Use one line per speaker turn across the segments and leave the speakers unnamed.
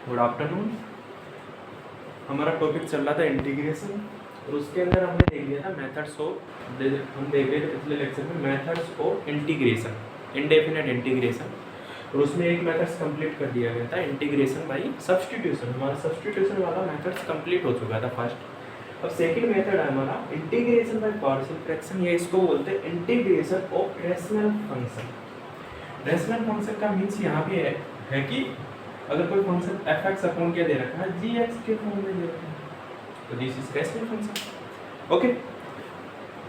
Good afternoon. हमारा topic चल रहा था इंटीग्रेशन और उसके अंदर हमने देख लिया था मेथड्स ऑफ, हम देख रहे थे पिछले लेक्चर में methods of integration, indefinite integration, और उसमें एक मेथड्स कंप्लीट कर दिया गया था इंटीग्रेशन बाय सब्स्टिट्यूशन। हमारा सब्स्टिट्यूशन वाला मेथड्स कंप्लीट हो चुका था फर्स्ट। अब सेकंड मेथड है हमारा इंटीग्रेशन बाय पार्शियल फ्रैक्शन, ये इसको बोलते हैं integration of rational function. Rational function का मीन्स यहाँ पे है कि अगर कोई फंक्शन एफ एक्स अपॉन क्या दे रखा है, जी एक्स के फॉर्म में दे रखा है, तो this is rational function. Okay,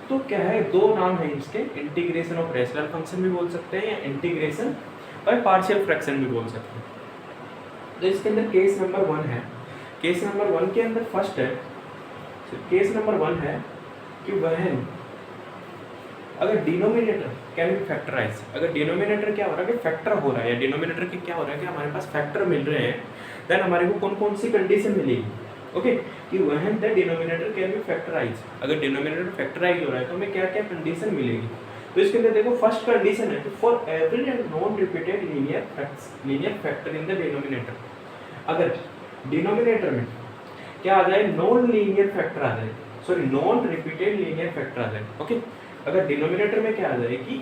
तो क्या है, दो नाम है इसके, इंटीग्रेशन ऑफ रैशनल फंक्शन भी बोल सकते हैं या इंटीग्रेशन बाय पार्शियल फ्रैक्शन भी बोल सकते हैं। तो इसके अंदर केस नंबर 1 है। केस नंबर 1 के अंदर फर्स्ट है, केस नंबर 1 है कि वह अगर डिनोमिनेटर कैन बी फैक्टराइज, अगर डिनोमिनेटर क्या हो रहा है कि फैक्टर हो रहा है, या डिनोमिनेटर की क्या हो रहा है कि हमारे पास फैक्टर मिल रहे हैं, देन हमारे को कौन कौन सी कंडीशन मिलेगी। ओके, कि वह the denominator can be factorise, अगर डिनोमिनेटर फैक्टराइज हो रहा है तो हमें क्या क्या कंडीशन मिलेगी। तो इसके अंदर देखो फर्स्ट कंडीशन है कि for every non repeated linear factor in the denominator, अगर डिनोमिनेटर में क्या आ जाए, नॉन लीनियर फैक्टर आ जाए, sorry non repeated linear factor आ जाए। ओके, अगर डिनोमिनेटर में क्या आ जाए कि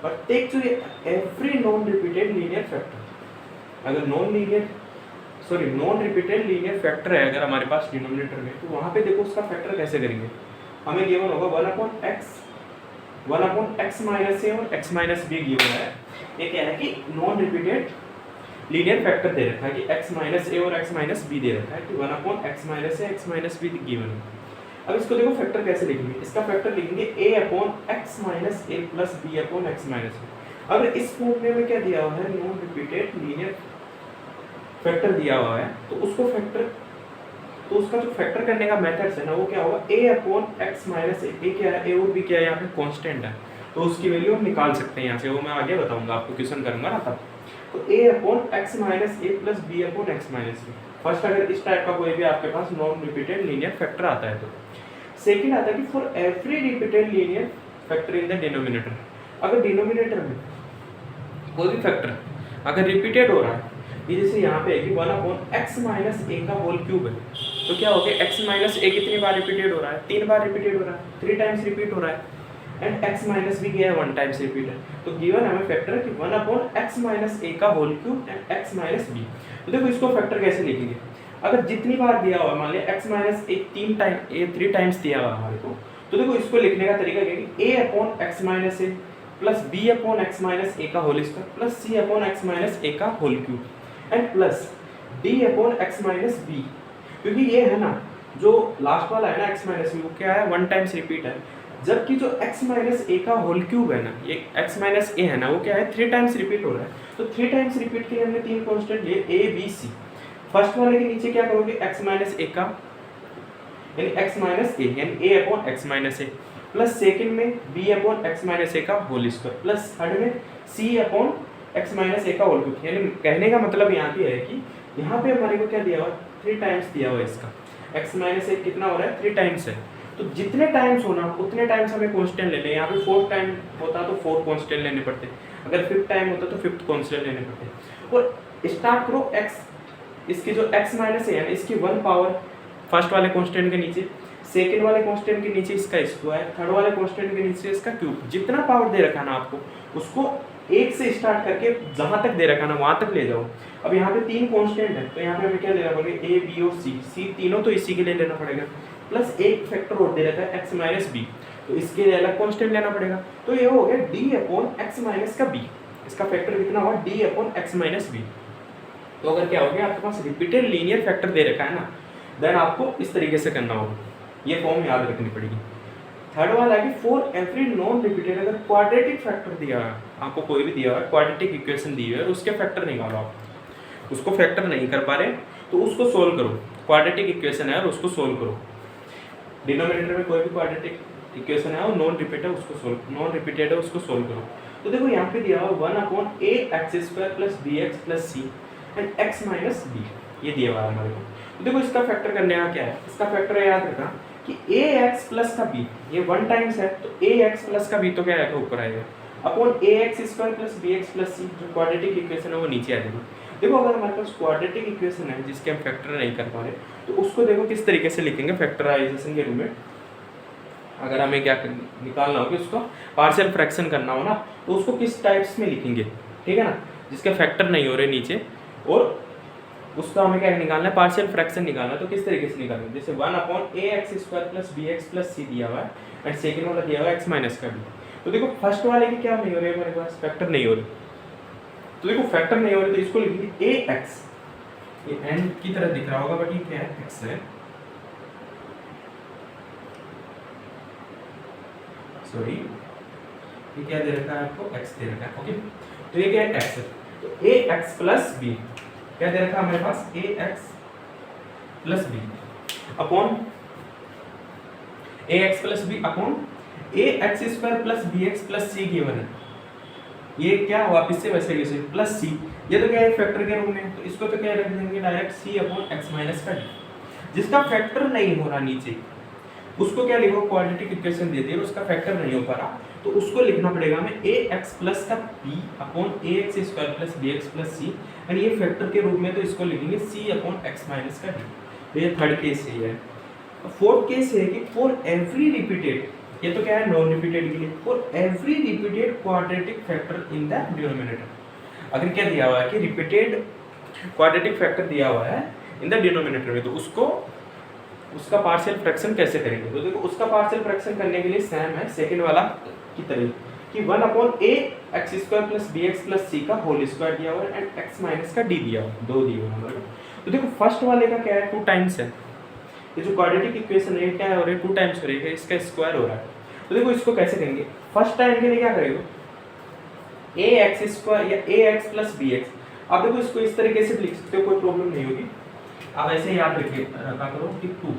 प्रत्येक जो every non repeated linear factor, अगर नॉन रिपीटेड लीनियर फैक्टर है अगर हमारे पास डिनोमिनेटर में, तो वहां पे देखो उसका फैक्टर कैसे करेंगे। हमें गिवन होगा 1/x माइनस ए और x माइनस बी गिवन है। ये क्या है कि नॉन रिपीटेड लीनियर फैक्टर दे रखा है कि x माइनस ए और x माइनस बी दे रखा है कि 1/x minus A x minus be given है। अब इसको देखो फैक्टर कैसे लिखेंगे, इसका फैक्टर लिखेंगे a/x minus a plus b/x minus b। अगर इस फॉर्म में क्या दिया हुआ है, नॉन रिपीटेड लीनियर फैक्टर दिया हुआ है, तो उसको फैक्टर, तो उसका जो फैक्टर करने का मेथड है ना, वो क्या होगा, a/x माइनस a क्या है, a और b क्या है, यहाँ पे कांस्टेंट है, तो उसकी वैल्यू हम निकाल सकते हैं यहाँ से, वो मैं आगे बताऊंगा आपको, क्वेश्चन करूंगा ना तब। तो a/x minus a plus b/x minus b, first अगर इस टाइप का कोई भी आपके पास नॉन रिपीटेड लीनियर फैक्टर आता है तो। सेकंड आता है कि for every repeated linear factor in the denominator, अगर डिनोमिनेटर में कोई भी फैक्टर अगर रिपीटेड हो रहा है, ये जैसे यहाँ पे है कि 1/x माइनस a का होल क्यूब है, तो क्या हो गया, x माइनस a कितनी बार रिपीटेड हो रहा है, 3 बार रिपीटेड हो रहा है, 3 टाइम्स रिपीट हो रहा है, एंड x माइनस b क्या है, 1 टाइम्स रिपीट है। तो गिवन हमें फैक्टर कि 1/x माइनस a का whole cube and x minus b। तो देखो इसको फैक्टर कैसे लिखेंगे, अगर जितनी बार दिया हुआ, मान लिया x माइनस a 3 टाइम्स दिया हुआ हमारे को, तो देखो इसको लिखने का तरीका क्या है, a/x minus a plus b/x minus a का whole square plus c/x minus a का whole cube and plus d/x minus b, क्योंकि ये है ना जो लास्ट वाला है ना x माइनस b, वो क्या है, 1 टाइम्स रिपीट है, जबकि जो x माइनस a का होल क्यूब है ना, ये x माइनस a है ना, वो क्या है, 3 टाइम्स रिपीट हो रहा है। तो 3 टाइम्स रिपीट के लिए हमने 3 कांस्टेंट लिए a b c। फर्स्ट वाले के नीचे क्या करोगे, x माइनस a का, यानी x माइनस a यानी a/x minus a, plus second में b/x माइनस a का होल स्क्वायर, प्लस थर्ड में c/x माइनस a का होल क्यूब। यानी कहने का मतलब यहाँ पे है कि यहाँ पे हमारे को क्या दिया हुआ, 3 टाइम्स दिया हुआ है इसका, x माइनस a कितना हो रहा है, 3 टाइम्स है, तो जितने टाइम्स होना उतने टाइम्स हमें कांस्टेंट लेने। यहाँ पे 4 टाइम होता तो 4 कांस्टेंट लेने पड़ते, अगर 5th टाइम होता तो 5th कांस्टेंट लेने पड़ते। और स्टार्ट करो x, इसकी जो x माइनस है इसकी 1 पावर फर्स्ट वाले कांस्टेंट के नीचे, सेकंड वाले कांस्टेंट के नीचे इसका स्क्वायर, थर्ड वाले कांस्टेंट के नीचे इसका क्यूब, जितना पावर दे रखा ना आपको, उसको 1 से स्टार्ट करके जहां तक दे रखा ना वहां तक ले जाओ। अब यहाँ पे 3 कांस्टेंट है, तो यहाँ पे हमें क्या लेना पड़ेगा, a b और c तीनों तो इसी के लिए लेना पड़ेगा, प्लस एक फैक्टर और दे रखा है x माइनस b, तो इसके लिए अलग कांस्टेंट लेना पड़ेगा। तो ये हो गया d/x माइनस का b, इसका फैक्टर कितना हुआ, d/x माइनस b। तो अगर क्या हो गया, आपके पास रिपीटेड लीनियर फैक्टर दे रखा है ना, देन आपको इस तरीके से करना होगा, ये फॉर्म याद रखनी पड़ेगी। थर्ड वाला है कि फॉर एवरी नॉन रिपीटेड, अगर क्वाड्रेटिक फैक्टर दिया है आपको, कोई भी दिया हुआ है क्वाड्रेटिक इक्वेशन दी हुई है, उसके फैक्टर निकालो आप, उसको फैक्टर नहीं कर पा रहे तो उसको सोल्व करो, क्वाड्रेटिक इक्वेशन है और उसको सोल्व करो। डिनोमिनेटर में कोई भी क्वाड्रेटिक इक्वेशन है और नॉन रिपीटेड है उसको सोल्व करो। तो देखो यहाँ पे दिया हुआ 1/ax² plus bx plus c and x minus b, ये दिया हुआ है हमारे को। तो देखो इसका फैक्टर करने का क्या है, इसका फैक्टर याद रखना कि ax प्लस का b, ये 1 टाइम्स है, तो ax प्लस का b तो क्या आएगा, ऊपर आएगा, upon ax² plus bx plus c, जो क्वाड्रेटिक इक्वेशन है वो नीचे आ जाएगी। देखो अगर हमारे पास क्वाड्रेटिक इक्वेशन है जिसके हम फैक्टर नहीं कर पा रहे, तो उसको देखो किस तरीके से लिखेंगे फैक्टराइजेशन के रूप में। अगर हमें क्या निकालना हो कि उसको पार्शियल फ्रैक्शन करना हो ना, तो उसको किस टाइप्स में लिखेंगे, ठीक है ना, जिसके फैक्टर नहीं हो रहे नीचे, और उसका हमें क्या निकालना है, पार्शियल फ्रैक्शन निकालना है। तो किस तरीके से निकालना है, जैसे 1/ax² + bx + c दिया हुआ है एंड सेकंड वाला दिया हुआ है x - का b। तो देखो फर्स्ट वाले की क्या नहीं हो रही है, हमारे पास फैक्टर नहीं हो रही, तो देखो फैक्टर नहीं हो रही तो इसको लिखेंगे ax, ये n की तरह दिख रहा होगा बट ये क्या है, x है, सॉरी ये क्या दे रखा है आपको, x दे रखा है, ओके। तो ये क्या है, x है, तो ax + b क्या दे रखा है हमारे पास, ax + b upon ax + b upon ax² + bx + c given है। ये क्या वापस से वैसे कैसे प्लस c, ये तो क्या है फैक्टर के रूप में, तो इसको तो क्या रख देंगे डायरेक्ट c/x - का d। जिसका फैक्टर नहीं हो रहा नीचे, उसको क्या लिखो, क्वाड्रेटिक इक्वेशन दे दी है उसका फैक्टर नहीं हो पा रहा, तो उसको लिखना पड़ेगा हमें ax + का b upon ax² + bx + c, and ये फैक्टर के रूप में तो इसको लिखेंगे c/x - का d। तो ये थर्ड केस है। फोर्थ केस है कि फॉर एवरी रिपीटेड, ये तो क्या है नॉन रिपीटेड के लिए, for every repeated quadratic factor in the denominator. अगर क्या दिया हुआ है कि रिपीटेड क्वाड्रेटिक फैक्टर दिया हुआ है इन द डिनोमिनेटर में, तो उसको उसका पार्शियल फ्रैक्शन कैसे करेंगे। तो देखो उसका पार्शियल फ्रैक्शन करने के लिए सेम है सेकंड वाला की तरह कि 1/ax² + bx + c का होल स्क्वायर दिया हुआ है एंड x - का d दिया हुआ है, 2 दिया हुआ है हमारे को। तो देखो फर्स्ट वाले का क्या है, 2 टाइम्स है, ये जो क्वाड्रेटिक इक्वेशन है क्या है, और 2 टाइम्स हो रही है, इसका स्क्वायर हो रहा है। तो देखो इसको कैसे करेंगे, फर्स्ट टाइम के लिए क्या करेंगे, ax² या ax + bx। अब देखो इसको इस तरीके से लिख सकते हो, कोई प्रॉब्लम नहीं होगी, आप ऐसे याद रखिए रखा करो कि 2,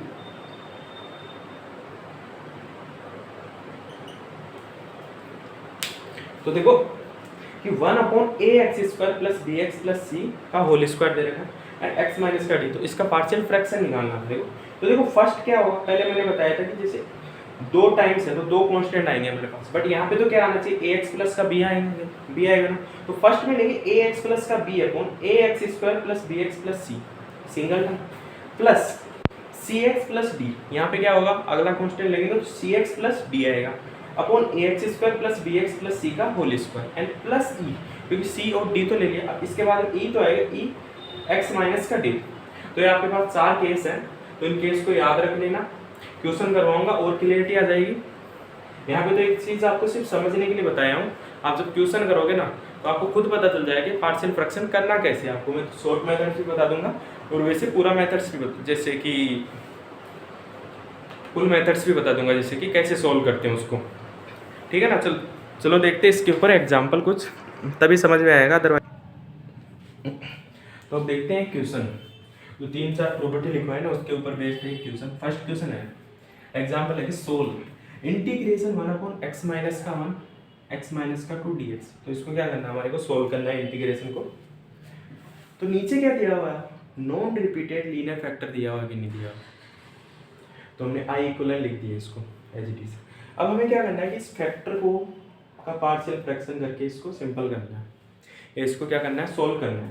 तो देखो कि 1/ax² + bx + c का होल स्क्वायर दे रखा है एंड x - का d, तो इसका पार्शियल फ्रैक्शन निकालना है। देखो तो देखो फर्स्ट क्या होगा, पहले मैंने बताया था कि जैसे 2 टाइम्स है तो 2 कांस्टेंट आएंगे मेरे पास, बट यहाँ पे तो क्या आना चाहिए, ax + का b आएगा ना। तो फर्स्ट में लेंगे ax + का b upon ax² + bx + c single term plus cx + d, यहाँ पे क्या होगा, अगला कांस्टेंट लेंगे तो cx + d आएगा अपॉन ax² + bx + c का whole square and plus e, क्योंकि c और d तो ले लिया, अब इसके बाद e तो आएगा e x - का d। तो ये आपके पास 4 केस हैं, तो इन केस को याद रख लेना, क्वेश्चन करवाऊंगा और क्लियरिटी आ जाएगी। यहाँ पे तो एक चीज़ आपको सिर्फ समझने के लिए बताया हूँ, आप जब क्वेश्चन करोगे ना तो आपको खुद पता चल जाएगा कि पार्शियल फ्रैक्शन करना कैसे। आपको मैं शॉर्ट मेथड्स भी बता दूंगा और वैसे पूरा मेथड्स भी जैसे कि फुल मेथड्स भी बता दूंगा, जैसे कि कैसे सॉल्व करते हैं उसको, ठीक है ना। चलो देखते हैं इसके ऊपर एग्जाम्पल कुछ, तभी समझ में आएगा, अदरवाइज। तो अब देखते हैं क्वेश्चन, जो 3-4 प्रॉपर्टी लिखवाए ना उसके ऊपर बेस्ड है क्वेश्चन। फर्स्ट क्वेश्चन है, एग्जाम्पल है कि सोल्व इंटीग्रेशन 1/x - का 1 x - का 2 dx। तो इसको क्या करना है, हमारे को सोल्व करना है इंटीग्रेशन को। तो नीचे क्या दिया हुआ है, नॉन रिपीटेड लीनियर फैक्टर दिया हुआ कि नहीं दिया हुआ, तो हमने आई इक्वल लिख दिया इसको एज इट इज। अब हमें क्या करना है कि इस फैक्टर को का पार्शियल फ्रैक्शन करके इसको सिंपल करना है, इसको क्या करना है, सोल्व करना है।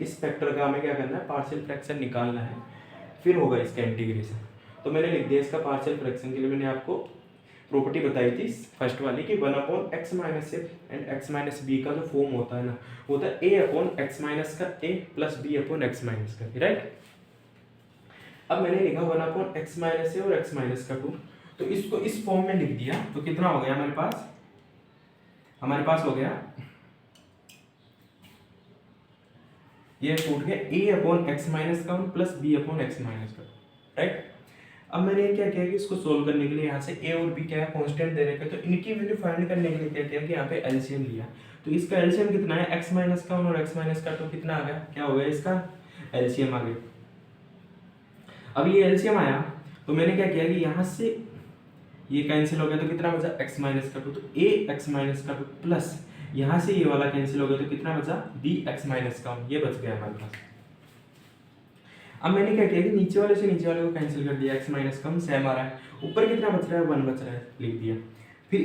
इस फैक्टर का हमें क्या करना है, पार्शियल फ्रैक्शन निकालना है, फिर होगा इसका इंटीग्रेशन। तो मैंने लिख दिया इसका पार्शियल फ्रैक्शन के लिए, मैंने आपको प्रॉपर्टी बताई थी फर्स्ट वाली कि 1/x - a and x - b का जो फॉर्म होता है ना, वो होता है a/x - का a प्लस b/x - का, राइट। अब मैंने लिखा 1/x - a और x - का 2, तो इसको इस फॉर्म में लिख दिया, तो कितना हो गया हमारे पास हो गया ये टूट गया a/x - का 1 प्लस b/x - का, राइट। अब मैंने क्या किया कि इसको सोल्व करने के लिए यहाँ से a और b क्या है कांस्टेंट दे रखे, तो इनकी वैल्यू फाइंड करने के लिए क्या किया कि यहाँ पे एलसीएम लिया। तो इसका एलसीएम कितना है, x - का 1 और x - का 2 कितना आ गया, क्या हो गया, इसका एलसीएम आ गया। अब ये एलसीएम आया तो मैंने क्या किया कि यहाँ से ये कैंसिल हो गया, तो कितना बचा, x - का 2, तो ax - का 2 प्लस यहाँ से ये वाला कैंसिल हो गया, तो कितना बचा, bx - का 1, ये बच गया हमारे पास। अब मैंने क्या किया कि नीचे वाले से नीचे वाले को कैंसिल कर दिया, x - का 1 सेम आ रहा है, ऊपर कितना बच रहा है, 1 बच रहा है, लिख दिया। फिर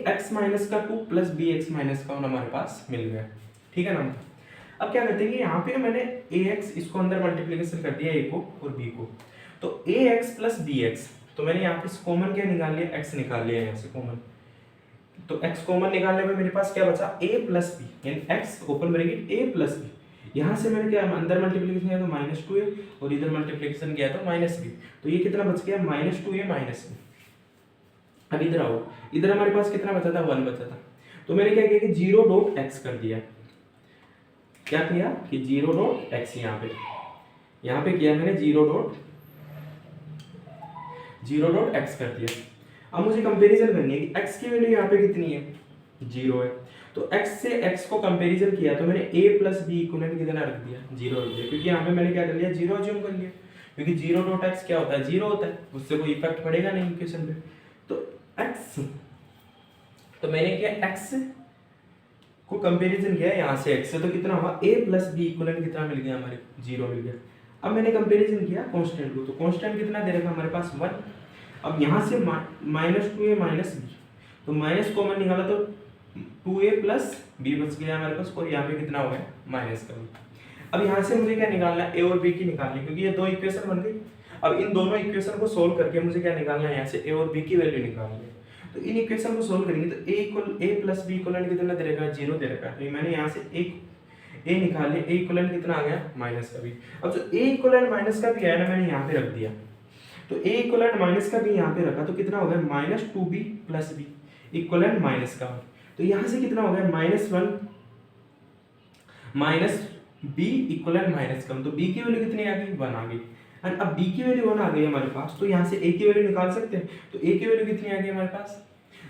ax - का 2 प्लस bx - का 1 हमारे पास मिल गया, ठीक है ना। अब क्या करते हैं कि यहाँ पे मैंने ax इसको अंदर मल्टीप्लिकेशन कर दिया a को और b को, तो ax प्लस bx, तो मैंने यहाँ पे कॉमन क्या निकाल लिया, x निकाल लिया यहाँ से कॉमन, तो x कॉमन निकालने में मेरे पास क्या बचा a प्लस बी, यानी x open bracket a plus B, यहाँ से मैंने क्या अंदर मल्टीप्लिकेशन किया तो माइनस टू ए और इधर मल्टीप्लिकेशन किया तो माइनस बी, तो ये कितना बच गया minus to A minus B. अब इधर आओ, इधर हमारे पास कितना बचा था, वन बचा था, तो मैंने क्या किया कि जीरो डॉट एक्स कर दिया, क्या किया कि जीरो डॉट एक्स यहाँ पे किया मैंने जीरो डॉट एक्स कर दिया। अब मुझे कंपैरिजन करनी है कि x की वैल्यू यहाँ पे कितनी है, जीरो है, तो x से x को कंपैरिजन किया तो मैंने a प्लस बी इक्वलेंट कितना रख दिया, जीरो रख दिया, क्योंकि यहाँ पे मैंने क्या कर लिया, जीरो अज्यूम कर लिया, क्योंकि जीरो डॉट एक्स क्या होता है, जीरो होता है, उससे कोई इफेक्ट पड़ेगा नहीं इक्वेशन पे, तो x, तो मैंने क्या x को कंपैरिजन किया यहाँ से x से, तो कितना हुआ a प्लस बी इक्वलेंट कितना मिल गया हमारे, जीरो मिल गया। अब मैंने कंपैरिजन किया कांस्टेंट को, तो कांस्टेंट कितना दे रखा हमारे पास, वन। अब यहाँ से माइनस टू ए माइनस बी, तो माइनस कॉमन निकाला तो टू ए प्लस बी बच गया हमारे पास, और यहाँ पे कितना हो गया माइनस का बी। अब यहाँ से मुझे क्या निकालना है, ए और बी की निकालनी है, क्योंकि ये दो इक्वेशन बन गई। अब इन दोनों इक्वेशन को सोल्व करके मुझे क्या निकालना है, यहाँ से ए और बी की वैल्यू निकालनी है। तो इन इक्वेशन को सोल्व करेंगे तो ए प्लस बी इक्वलेंट कितना दे रखा है, जीरो दे रखा है, तो मैंने यहाँ से ए निकाल लिया, ए इक्वलेंट कितना आ गया, माइनस का बी। अब जो ए इक्वलेंट माइनस का भी है ना, मैंने यहाँ पे रख दिया, तो ए इक्वलेंट माइनस का भी यहाँ पे रखा, तो कितना हो गया minus two b plus b equivalent minus का, तो यहाँ से कितना हो गया minus one minus b equivalent minus का, तो बी की वैल्यू कितनी आ गई, वन आ गई। एंड अब बी की वैल्यू वन आ गई हमारे पास, तो यहाँ से ए की वैल्यू निकाल सकते हैं, तो ए की वैल्यू कितनी आ गई हमारे पास,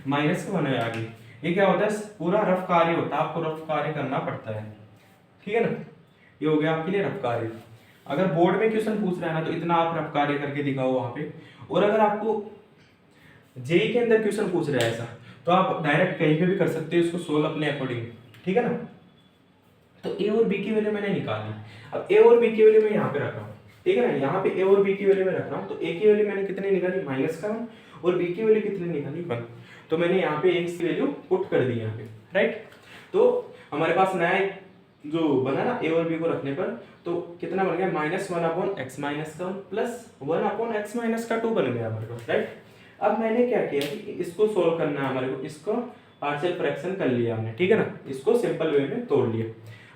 माइनस का वन आ गई। ये क्या होता है, पूरा रफ कार्य होता है, आपको रफ कार्य करना पड़ता है, ठीक है ना, ये हो गया आपके लिए रफ कार्य। अगर बोर्ड में क्वेश्चन पूछ रहा है ना, तो इतना आप रफ कार्य करके दिखाओ वहां पे, और अगर आपको जेई के अंदर क्वेश्चन पूछ रहा है ऐसा, तो आप डायरेक्ट कहीं पे भी कर सकते हो इसको सोल्व अपने अकॉर्डिंग, ठीक है ना। तो ए और बी की वैल्यू मैंने निकाली, अब ए और बी की वैल्यू मैं यहाँ पे रख रहा हूँ, ठीक है ना, यहाँ पे ए और बी की वैल्यू मैं रख रहा हूँ, तो ए की वैल्यू मैंने कितनी निकाली, माइनस का वन, और बी की वैल्यू कितनी निकाली, वन, तो मैंने यहाँ पे एक्स की वैल्यू पुट कर दी यहाँ पे, राइट। तो हमारे पास नया जो बना ना ए और बी को रखने पर, तो कितना बन गया minus one upon x minus का one plus one upon x minus का टू बन गया हमारे पास, राइट। अब मैंने क्या किया कि इसको सोल्व करना है हमारे को, इसको पार्शियल फ्रैक्शन कर लिया हमने, ठीक है ना, इसको सिंपल वे में तोड़ लिया।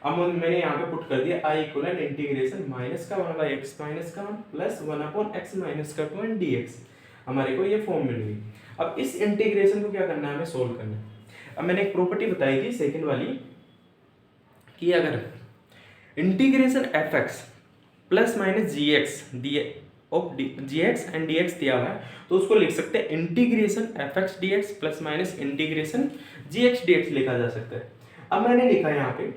अब मैंने यहाँ पे पुट कर दिया आई इक्वलेंट इंटीग्रेशन माइनस का वन बाई एक्स माइनस का one plus one upon x minus का टू एंड डी एक्स, हमारे को ये फॉर्म मिल गई। अब इस इंटीग्रेशन को क्या करना है, हमें सोल्व करना है। अब मैंने एक प्रॉपर्टी बताई थी सेकंड वाली, कि अगर integration f x plus minus g x d of g x and d x दिया हुआ है, तो उसको लिख सकते हैं integration f x d x plus minus integration g x d x लिखा जा सकता है। अब मैंने लिखा यहाँ पे,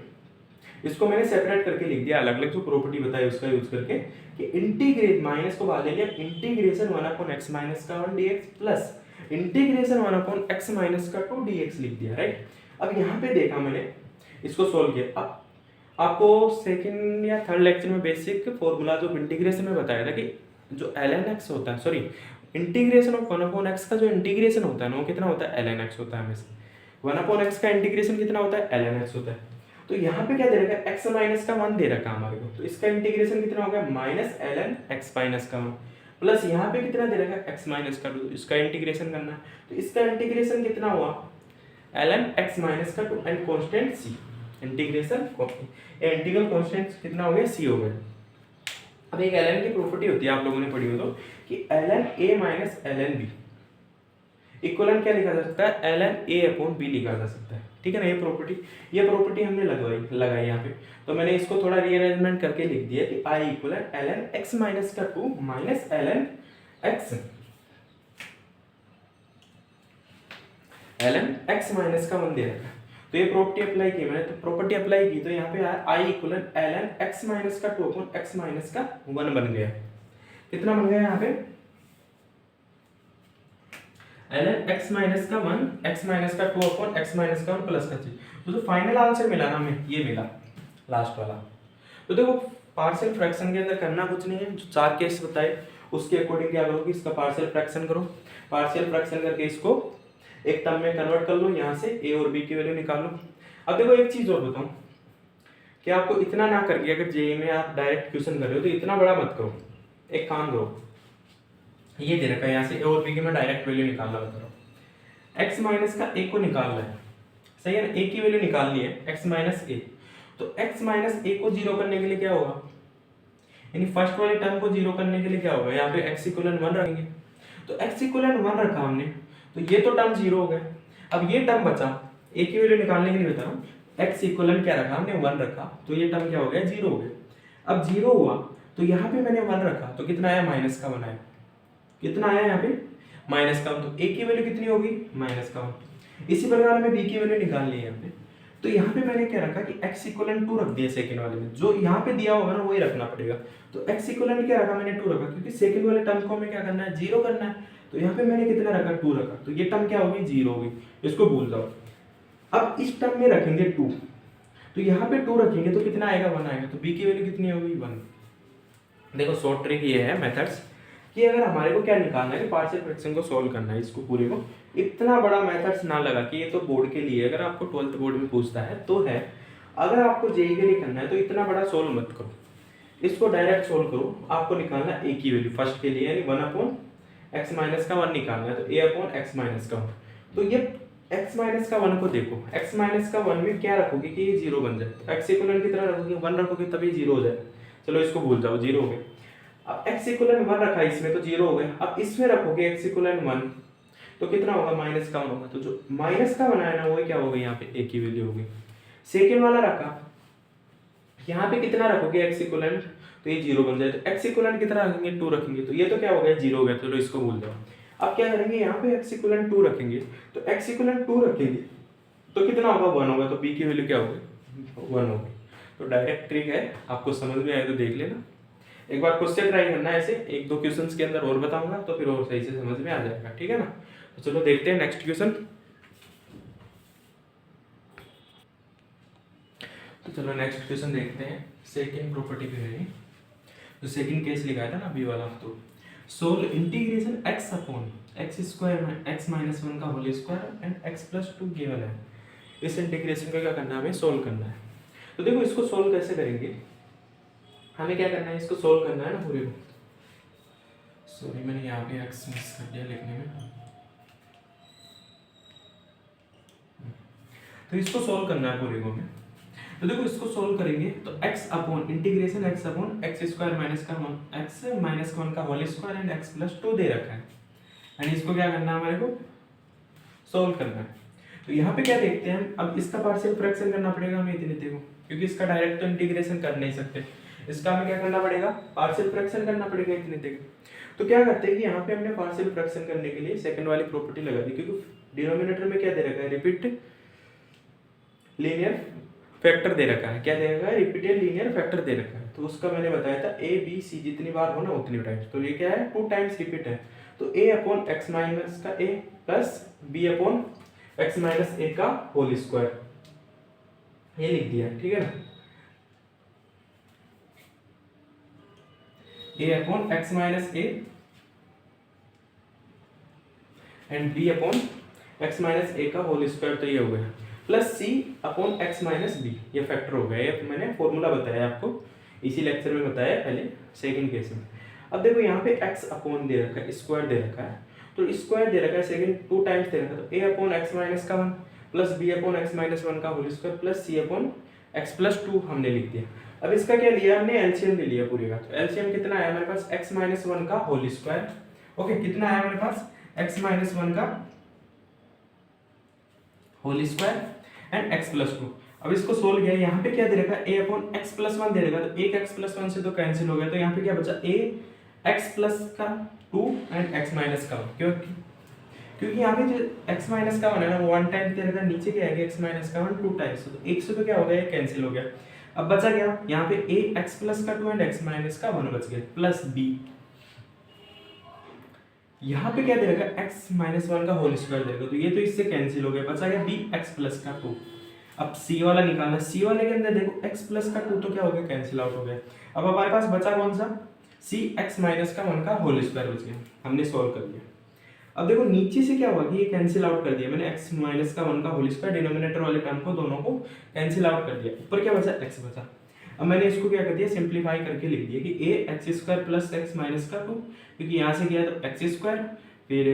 इसको मैंने सेपरेट करके लिख दिया, अलग अलग जो प्रॉपर्टी बताई उसका यूज करके, कि इंटीग्रेट माइनस को बाहर ले लिया, integration one upon x minus का one d x plus integration one upon x minus का टू डी एक्स लिख दिया, राइट। अब यहाँ पे देखा मैंने, इसको सोल्व किया। अब आपको सेकंड या थर्ड लेक्चर में बेसिक फॉर्मूला जो इंटीग्रेशन में बताया था, कि जो ln x होता है, sorry integration of one upon x का जो इंटीग्रेशन होता है ना, वो कितना होता है ln x होता है हमेशा, वन अपॉन एक्स का इंटीग्रेशन कितना होता है ln x होता है। तो यहाँ पे क्या दे रखा है, x माइनस का वन दे रखा है हमारे को, तो इसका इंटीग्रेशन कितना हो गया माइनस ln x माइनस का वन, प्लस यहाँ पे कितना दे रखा है x माइनस का टू, इसका इंटीग्रेशन करना है, तो इसका इंटीग्रेशन कितना हुआ ln x माइनस का two and constant c, integration integral constant कितना हो गया, c हो गया। अब एक ln की प्रॉपर्टी होती है, आप लोगों ने पढ़ी हो तो, कि ln a minus ln b equivalent क्या लिखा जा सकता है, ln a अपॉन b लिखा जा सकता है, ठीक है ना। ये प्रॉपर्टी हमने लगाई यहाँ पे, तो मैंने इसको थोड़ा रीअरेंजमेंट करके लिख दिया कि i equivalent ln x minus का two minus ln x minus का वन दे रखा है, तो ये प्रॉपर्टी अप्लाई की मैंने, तो प्रॉपर्टी अप्लाई की तो यहाँ पे i equivalent ln x minus का टू अपॉन x माइनस का वन बन गया। कितना बन गया यहाँ पे, ln x माइनस का वन, x माइनस का टू अपॉन x माइनस का वन प्लस का थ्री, तो जो फाइनल आंसर मिला ना हमें, ये मिला लास्ट वाला। तो देखो पार्शियल फ्रैक्शन के अंदर करना कुछ नहीं है, जो चार केस बताए उसके अकॉर्डिंग क्या करोगे, इसका पार्शियल फ्रैक्शन करो, पार्शियल फ्रैक्शन करके इसको एक टर्म में कन्वर्ट कर लो, यहाँ से a और b की वैल्यू निकाल लो। अब देखो एक चीज और बताऊं, कि आपको इतना ना करके, अगर जेईई में आप डायरेक्ट क्वेश्चन कर रहे हो तो इतना बड़ा मत करो। एक काम करो, ये दे रखा है यहाँ से ए और बी की मैं डायरेक्ट वैल्यू निकालना बता रहा हूँ। एक्स माइनस का ए को निकालना है, सही है ना, ए की वैल्यू निकालनी है एक्स माइनस ए। तो एक्स माइनस ए को जीरो करने के लिए क्या होगा, यानी फर्स्ट वाले टर्म को जीरो करने के लिए क्या होगा, यहाँ पे एक्स इक्वल 1 रखेंगे। तो एक्स इक्वल 1 रखा हमने, तो ये तो टर्म जीरो हो गया। अब ये टर्म बचा, ए की वैल्यू निकालने के लिए बता रहा हूँ, एक्स इक्वल क्या रखा हमने 1 रखा, तो ये टर्म क्या हो गया, जीरो हो गया। अब जीरो हुआ तो यहाँ पे मैंने 1 रखा, तो कितना आया, माइनस का 1 आया। कितना आया यहाँ पे, माइनस का 1। तो ए की वैल्यू कितनी होगी, माइनस का 1। इसी प्रकार हमें बी की वैल्यू निकालनी है यहाँ पे। तो यहाँ पे मैंने क्या रखा कि x इक्वल 2 रख दिया सेकंड वाले में, जो यहाँ पे दिया होगा ना वही रखना पड़ेगा। तो x इक्वल क्या रखा मैंने, 2 रखा, क्योंकि सेकंड वाले टर्म को हमें क्या करना है, जीरो करना है। तो यहाँ पे मैंने कितना रखा, 2 रखा, तो ये टर्म क्या होगी, जीरो होगी, इसको भूल जाओ। अब इस टर्म में रखेंगे 2, तो यहाँ पे 2 रखेंगे तो कितना आएगा, 1 आएगा। तो b की वैल्यू कितनी होगी, 1। देखो शॉर्ट ट्रिक ये है मेथड्स कि अगर हमारे को क्या निकालना है कि पार्शियल फ्रैक्शन को सॉल्व करना है, इसको पूरे को इतना बड़ा मेथड्स ना लगा कि ये तो बोर्ड के लिए, अगर आपको 12th बोर्ड में पूछता है तो है। अगर आपको जेईई के लिए करना है तो इतना बड़ा सोल्व मत करो, इसको डायरेक्ट सोल्व करो। आपको निकालना है ए की वैल्यू फर्स्ट के लिए, यानी 1/x माइनस का 1 निकालना है, तो a/x माइनस का 1। तो ये x माइनस का 1 को देखो, x माइनस का 1 में क्या रखोगे कि ये जीरो बन जाए, तो x इक्वल कितना रखोगे, 1 रखोगे तभी जीरो हो जाए। चलो इसको भूल जाओ, जीरो हो गया। अब x इक्वल 1 रखा इसमें तो जीरो हो गया। अब इसमें रखोगे x इक्वल 1 तो कितना होगा, माइनस का 1 होगा। तो जो माइनस का बनाया ना वो क्या होगा, यहाँ पे a की वैल्यू होगी। सेकेंड वाला रखा, यहाँ पे कितना रखोगे x इक्वल, तो ये जीरो बन जाए। तो x इक्वल कितना रखेंगे, 2 रखेंगे, तो ये तो क्या हो गया, जीरो हो गया। चलो इसको भूल जाओ। अब क्या करेंगे, यहाँ पे x इक्वल 2 रखेंगे, तो x इक्वल 2 रखेंगे तो कितना होगा, 1 होगा। तो b की वैल्यू क्या होगी, 1 होगी। तो डायरेक्ट ट्रिक है, आपको समझ में आए तो देख लेना। एक बार क्वेश्चन ट्राई करना है, ऐसे एक दो क्वेश्चंस के अंदर और बताऊंगा तो फिर और सही से समझ में आ जाएगा, ठीक है ना। तो चलो देखते हैं नेक्स्ट क्वेश्चन। तो चलो नेक्स्ट क्वेश्चन देखते हैं, सेकंड प्रॉपर्टी पे है। तो सेकंड केस लिखा था ना बी वाला, तो solve integration x upon x square में x माइनस 1 का whole square and x plus 2 given है। इस इंटीग्रेशन का क्या करना है, हमें सोल्व करना है। तो देखो इसको सोल्व कैसे करेंगे, हमें क्या करना है, इसको सोल्व करना है ना पूरे को। सॉरी मैंने यहाँ पे x मिस कर दिया लिखने में। तो इसको सोल्व करना है पूरे को हमें। तो देखो इसको सोल्व करेंगे तो x upon integration x upon x square minus का 1 x माइनस 1 का whole square and x plus 2 दे रखा है, एंड इसको क्या करना है, हमारे को सोल्व करना है। तो यहाँ पे क्या देखते हैं हम, अब इसका पार्शियल फ्रैक्शन करना पड़ेगा हमें इतने को, क्योंकि इसका डायरेक्ट तो इंटीग्रेशन कर नहीं सकते, इसका हमें क्या करना पड़ेगा, पार्शियल फ्रैक्शन करना पड़ेगा इतने तक। तो क्या करते हैं कि यहाँ पे हमने पार्शियल फ्रैक्शन करने के लिए सेकंड वाली प्रॉपर्टी लगा दी, क्योंकि डिनोमिनेटर में क्या दे रखा है, रिपीट लीनियर फैक्टर दे रखा है। क्या दे रखा है, रिपीटेड लीनियर फैक्टर दे रखा है। तो उसका मैंने बताया था ए बी सी जितनी बार हो ना उतनी टाइम्स, तो ये क्या है, 2 टाइम्स रिपीट है। तो a अपॉन एक्स माइनस का a plus b upon x minus a का होल स्क्वायर, ये लिख दिया, ठीक है ना। a upon x minus a and b upon x minus a का होल स्क्वायर, तो ये हो गया, plus c upon x minus b, ये फैक्टर हो गया। ये मैंने फॉर्मूला बताया आपको, इसी लेक्चर में बताया पहले सेकंड केस में। अब देखो यहाँ पे x अपॉन दे रखा है, स्क्वायर दे रखा है, तो स्क्वायर दे रखा है सेकंड 2 टाइम्स दे रखा है, तो a अपॉन एक्स माइनस का 1 plus b upon x minus 1 का whole square plus c upon x plus 2 हमने लिख दिया। अब इसका क्या लिया हमने, एलसीएम ले लिया पूरे का। तो एलसीएम कितना आया हमारे पास, x माइनस 1 का होल स्क्वायर, ओके, कितना आया हमारे पास, x माइनस 1 का whole square and x plus 2। अब इसको सोल्व किया, यहाँ पे क्या दे रखा है, a अपॉन एक्स प्लस 1 दे रखा है, तो एक x प्लस 1 से तो कैंसिल हो गया, तो यहाँ पे क्या बचा, a x प्लस का 2 एंड x माइनस का 1। क्योंकि यहाँ पे जो x माइनस का 1 है ना वो 1 टाइम दे रखा है, नीचे क्या है x माइनस का 1 2 टाइम्स, तो एक से तो क्या हो गया, ये कैंसिल हो गया। अब बचा क्या, यहाँ पे a x प्लस का 2 एंड x माइनस का 1 बच गया, प्लस b, यहाँ पे क्या दे रखा है, x माइनस 1 का होल स्क्वायर दे रखा है, तो ये तो इससे कैंसिल हो गया, बचा गया b x प्लस का 2। अब c वाला निकालना, c वाले के अंदर देखो x प्लस का 2 तो क्या हो गया, कैंसिल आउट हो गया। अब हमारे पास बचा कौन सा, c x माइनस का 1 का होल स्क्वायर बच गया, हमने सॉल्व कर लिया। अब देखो नीचे से क्या हुआ कि ये कैंसिल आउट कर दिया मैंने, x माइनस का 1 का होल स्क्वायर डिनोमिनेटर वाले टर्म को दोनों को कैंसिल आउट कर दिया, ऊपर क्या बचा x बचा। अब मैंने इसको क्या कर दिया सिंप्लीफाई करके लिख दिया कि a x square plus x minus का 2, क्योंकि यहाँ से गया तो एक्स स्क्वायर फिर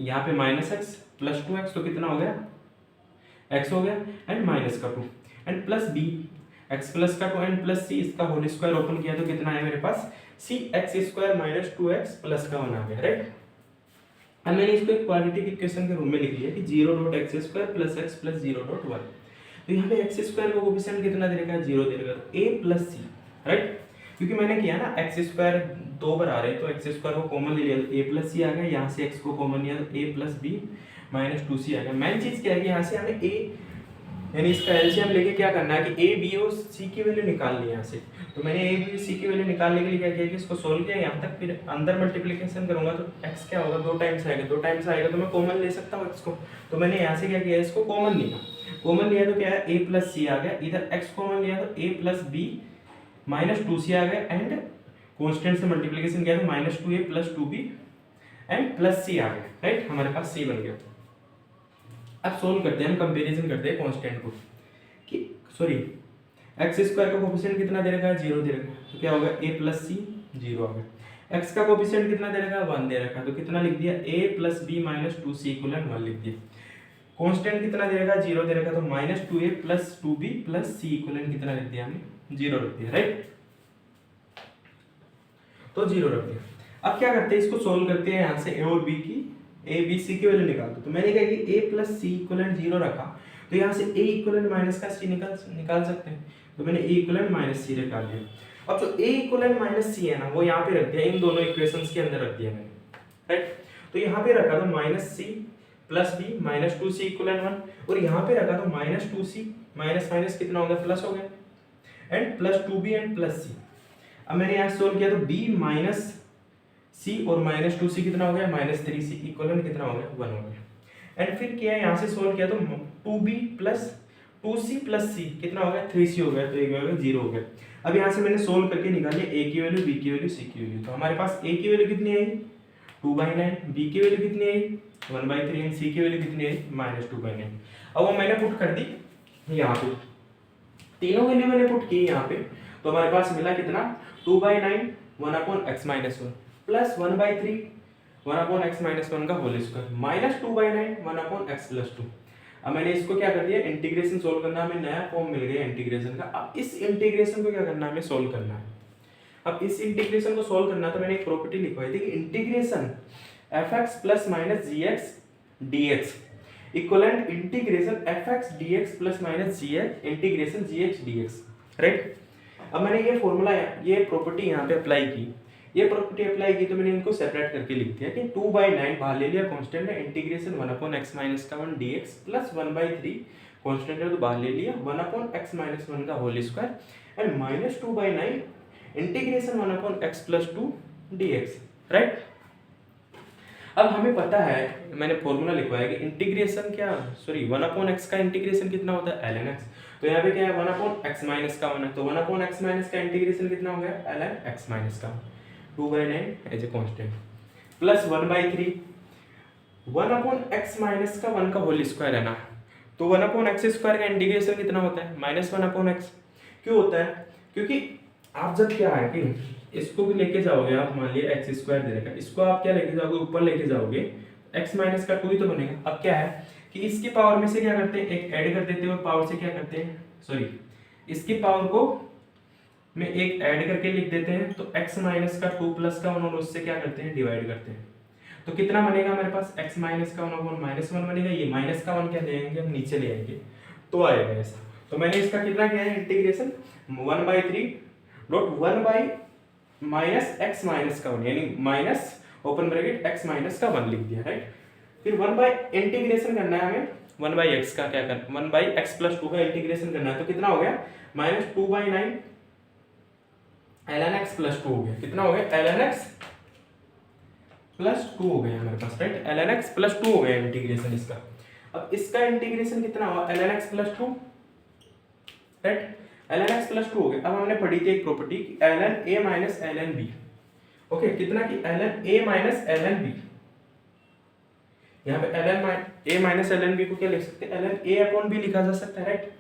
यहाँ पे माइनस एक्स प्लस 2x तो कितना हो गया x हो गया एंड माइनस का 2 and plus b x plus का 2 एंड प्लस c इसका होल स्क्वायर ओपन किया तो कितना है मेरे पास c x square minus 2x plus का 1 आ गया, राइट। अब मैंने इसको एक क्वाड्रेटिक इक्वेशन के रूप में लिख लिया कि 0.x square plus x plus 0.1। तो यहाँ पे एक्स स्क्वायर का कोफिशिएंट कितना दे रखा है 0 दे रखा है, तो a प्लस सी, राइट। क्योंकि मैंने किया ना एक्स स्क्वायर 2 बार आ रहे तो एक्स स्क्वायर को कॉमन ले लिया तो a प्लस सी आ गया, यहाँ से x को कॉमन लिया तो a plus b minus 2c आ गया। मेन चीज क्या है कि यहाँ से हमें a यानी इसका एलसीएम लेके क्या करना है कि a b और c की वैल्यू निकालनी है यहाँ से। तो मैंने a b और c की वैल्यू निकालने के लिए क्या किया कि इसको सोल्व किया यहाँ तक, फिर अंदर मल्टीप्लिकेशन करूंगा तो x क्या होगा 2 टाइम्स आएगा, 2 टाइम्स आएगा तो मैं कॉमन ले सकता हूँ x को। तो मैंने यहाँ से क्या किया इसको कॉमन लिया, कॉमन लिया तो क्या है a प्लस सी आ गया, इधर x कॉमन लिया तो a plus b minus 2c आ गया एंड कॉन्स्टेंट से मल्टीप्लिकेशन किया तो minus 2a plus 2b and plus c आ गया, राइट। हमारे पास c बन गया। अब सोल्व करते हैं, हम कंपैरिजन करते हैं कांस्टेंट को कि सॉरी एक्स स्क्वायर का कोफिशिएंट कितना दे रखा है 0 दे रखा है, तो क्या होगा a प्लस सी 0 आ गया। x का कोफिशिएंट कितना दे रखा है 1 दे रखा है, तो कितना लिख दिया a plus b minus 2c equal 1 लिख दिया। कांस्टेंट कितना दे रखा है 0 दे रखा है, तो minus 2a plus 2b plus c equal कितना लिख दिया हमने 0 रख दिया, राइट। तो 0 रख दिया। अब क्या करते हैं इसको सोल्व करते हैं, यहाँ से a और b की a b c की वैल्यू निकाल दो। तो मैंने कहा कि a प्लस सी इक्वलेंट 0 रखा तो यहाँ से a इक्वलेंट माइनस का c निकाल सकते हैं, तो मैंने a इक्वलेंट माइनस सी निकाल दिया। अब जो a इक्वलेंट माइनस सी है ना वो यहाँ पे रख दिया, इन दोनों इक्वेशंस के अंदर रख दिया मैंने, राइट। तो यहाँ पे रखा तो minus c plus b minus 2c equivalent 1, और यहाँ पे रखा तो माइनस 2c माइनस माइनस कितना हो गया प्लस हो गया and plus 2b and plus c। अब मैंने यहाँ सोल्व किया तो b माइनस c और माइनस 2c कितना हो गया माइनस 3c इक्वलेंट कितना हो गया 1 हो गया। एंड फिर किया यहाँ से सोल्व किया तो 2b plus 2c plus c कितना हो गया 3c हो गया, तो एक हो 0 हो गया। अब यहाँ से मैंने सोल्व करके निकाली a की वैल्यू b की वैल्यू c की वैल्यू। तो हमारे पास a की वैल्यू कितनी आई 2/9, b की वैल्यू कितनी आई 1/3 एंड c की वैल्यू कितनी आई माइनस 2/9। अब वो मैंने पुट कर दी यहाँ पे, तीनों वैल्यू मैंने पुट की यहाँ पे, तो हमारे पास मिला कितना 2/9 1/x-1 प्लस 1/3 1/x-1 का होल स्क्वायर माइनस 2/9 1/x+2। अब मैंने इसको क्या कर दिया इंटीग्रेशन सोल्व करना, हमें नया फॉर्म मिल गया इंटीग्रेशन का। अब इस इंटीग्रेशन को क्या करना है हमें सोल्व करना है। अब इस इंटीग्रेशन को सोल्व करना तो मैंने एक प्रॉपर्टी लिखवाई थी कि integration fx plus minus gx dx equivalent integration fx dx plus minus gx integration gx dx, right. अब मैंने ये फॉर्मूला ये प्रॉपर्टी यहाँ पे अप्लाई की, ये प्रॉपर्टी अप्लाई की तो मैंने इनको सेपरेट करके लिख दिया कि 2/9 बाहर ले लिया कांस्टेंट है, integration 1/x-1 dx plus 1/3 constant है तो बाहर ले लिया 1/x-1 का whole square and minus 2/9 integration 1/x+2 dx, right. अब हमें पता है मैंने फॉर्मूला लिखवाया कि इंटीग्रेशन क्या सॉरी 1/x का इंटीग्रेशन कितना होता है ln x। तो यहाँ पे क्या है 1/x-1 है, तो 1/x- का इंटीग्रेशन कितना हो गया ln x का 2/9 as a constant plus 1/3 1/x- का 1 का होल स्क्वायर है ना, तो 1/x² का इंटीग्रेशन कितना होता है -1/x। क्यों होता है क्योंकि आप जब क्या है कि इसको भी लेके जाओगे आप, मान लिया x² दे रखा है, इसको आप क्या लेके जाओगे ऊपर लेके जाओगे x माइनस का 2 ही तो बनेगा। अब क्या है कि इसकी पावर में से क्या करते हैं एक ऐड कर देते हैं और पावर से क्या करते हैं सॉरी इसकी पावर को में एक ऐड करके लिख देते हैं, तो x माइनस का 2 प्लस का 1 और उससे क्या करते हैं डिवाइड करते हैं। तो कितना बनेगा हमारे पास x माइनस का 1/-1 बनेगा, ये माइनस का 1 क्या ले आएंगे हम नीचे ले आएंगे तो आएगा ऐसा। तो मैंने इसका कितना किया है इंटीग्रेशन 1/3 यानी minus open bracket x minus का 1 लिख दिया, राइट। फिर 1 इंटीग्रेशन करना है हमें 1/x का क्या करना 1/x+2 का इंटीग्रेशन करना है, तो कितना हो गया -2/9 ln x+2 हो गया। कितना हो गया ln x+2 हो गया हमारे पास, राइट। ln x+2 हो गया इंटीग्रेशन इसका। अब इसका इंटीग्रेशन कितना हुआ ln x+2, right. ln x+2 हो गया। अब हमने पढ़ी थी एक property ln a - ln b, okay कितना कि ln a - ln b यहाँ पे a minus l n b को क्या लिख सकते हैं, l n a upon b लिखा जा सकता है, राइट,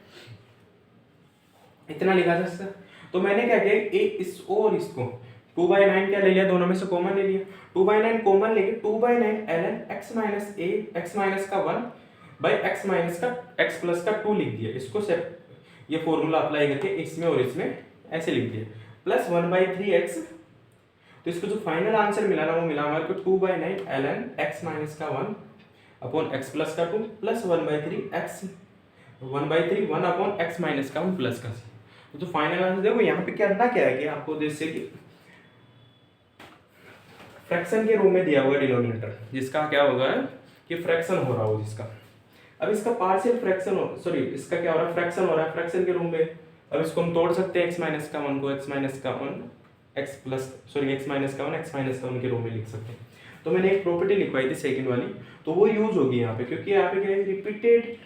इतना लिखा जा सकता है। तो मैंने क्या किया, ए इस और इसको 2/9 क्या ले लिया, दोनों में से कॉमन ले लिया, 2/9 कॉमन लेके 2/9 ln x माइनस ए एक्स माइनस का 1 बाई एक्स माइनस का x प्लस का 2 लिख दिया। इसको ये फॉर्मूला अप्लाई करके इसमें और इसमें ऐसे लिख दिया, प्लस 1/3x। तो इसको जो फाइनल आंसर मिला ना वो मिला हमारे को 2/9 ln x माइनस का 1 अपॉन x प्लस का 2 plus 1/3x 1/3 1 upon x minus का 1 प्लस का c। तो फाइनल आंसर देखो यहाँ पे करना क्या है कि आपको जैसे कि फ्रैक्शन के रूप में दिया हुआ डिनोमिनेटर जिसका क्या होगा कि फ्रैक्शन हो रहा हो जिसका, अब इसका पार्शियल फ्रैक्शन हो, सॉरी इसका क्या हो रहा है, फ्रैक्शन हो रहा है फ्रैक्शन के रूप में। अब इसको हम तोड़ सकते हैं x माइनस का 1 को x माइनस का 1 x plus sorry x minus का 1 x माइनस का 1 के रूप में लिख सकते हैं। तो मैंने एक प्रॉपर्टी लिखवाई थी सेकंड वाली, तो वो यूज होगी यहाँ पे, क्योंकि यहाँ पे क्या है रिपीटेड,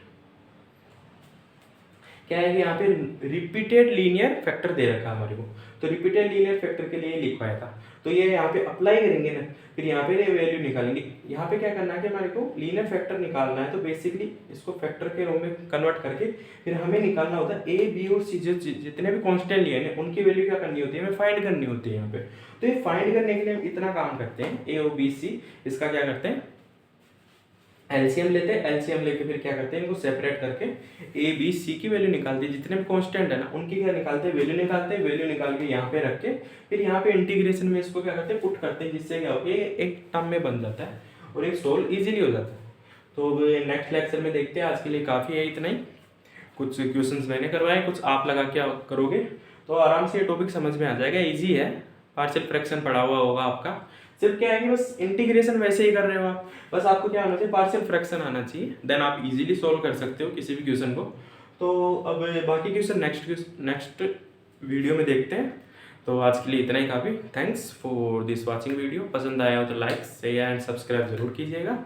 क्या है कि यहाँ पे रिपीटेड लीनियर फैक्टर दे रखा है हमारे को, तो रिपीटेड लीनियर फैक्टर के लिए लिखवाया था। तो ये यहाँ पे अप्लाई करेंगे ना, फिर यहाँ पे वैल्यू निकालेंगे। यहाँ पे क्या करना है कि हमारे को लीनियर फैक्टर निकालना है, तो बेसिकली इसको फैक्टर के रूप में कन्वर्ट करके फिर हमें निकालना होता है ए बी और सी, जो जितने भी कॉन्स्टेंट लिए हैं उनकी वैल्यू क्या करनी होती है, हमें फाइंड करनी होती है यहाँ पे। तो ये फाइंड करने के लिए हम इतना काम करते हैं, ए और बी सी, इसका क्या करते हैं एलसीएम लेते हैं, एलसीएम लेके फिर क्या करते हैं इनको सेपरेट करके ए बी सी की वैल्यू निकालते हैं, जितने भी कांस्टेंट है ना उनकी क्या निकालते हैं वैल्यू निकालते हैं, वैल्यू निकाल के यहाँ पे रख के फिर यहाँ पे इंटीग्रेशन में इसको क्या करते हैं पुट करते हैं, जिससे क्या होगा ये एक टर्म में बन जाता है और एक सोल्व इजीली हो जाता है। तो नेक्स्ट लेक्चर में देखते हैं, आज के लिए काफ़ी है इतना ही। कुछ क्वेश्चंस मैंने करवाए, कुछ आप लगा के करोगे तो आराम से ये टॉपिक समझ में आ जाएगा, ईजी है। पार्शियल फ्रैक्शन पढ़ा हुआ होगा आपका, सिर्फ क्या है कि बस इंटीग्रेशन वैसे ही कर रहे हो आप, बस आपको क्या होना चाहिए पार्शियल फ्रैक्शन आना चाहिए, देन आप इजीली सॉल्व कर सकते हो किसी भी क्वेश्चन को। तो अब बाकी क्वेश्चन नेक्स्ट वीडियो में देखते हैं। तो आज के लिए इतना ही काफ़ी। Thanks for this watching video. पसंद आया हो तो लाइक शेयर एंड सब्सक्राइब जरूर कीजिएगा।